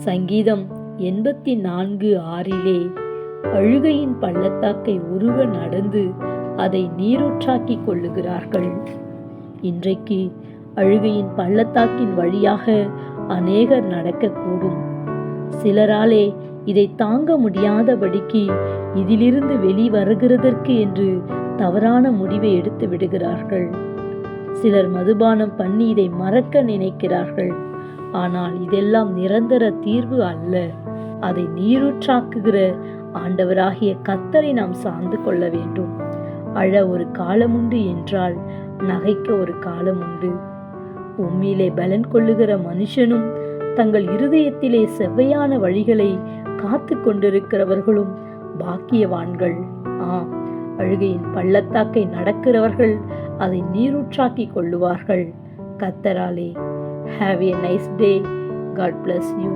சங்கீதம் 84:6 அழுகையின் பள்ளத்தாக்கை உருவ நடந்து அதை நீரூற்றாக்கிக் கொள்ளுகிறார்கள். இன்றைக்கு அழுகையின் பள்ளத்தாக்கின் வழியாக அநேகர் நடக்கக்கூடும். சிலராலே இதை தாங்க முடியாதபடிக்கு இதிலிருந்து வெளிவருகிறதற்கு என்று தவறான முடிவை எடுத்து விடுகிறார்கள். சிலர் மதுபானம் பண்ணி இதை மறக்க நினைக்கிறார்கள். ஆனால் இதெல்லாம் நிரந்தர தீர்வு அல்ல. அதை நீரூற்றாக்குகிற ஆண்டவராகிய கர்த்தரை நாம் சார்ந்து கொள்ள வேண்டும். அழ ஒரு காலம் உண்டு என்றால் நகைக்க ஒரு காலம் உண்டு. உம்மிலே பலன் கொள்ளுகிற மனுஷனும் தங்கள் இருதயத்திலே செவ்வையான வழிகளை காத்து கொண்டிருக்கிறவர்களும் பாக்கியவான்கள். அழுகையின் பள்ளத்தாக்கை நடக்கிறவர்கள் அதை நீரூற்றாக்கி கொள்ளுவார்கள் கர்த்தராலே. Have a nice day. God bless you.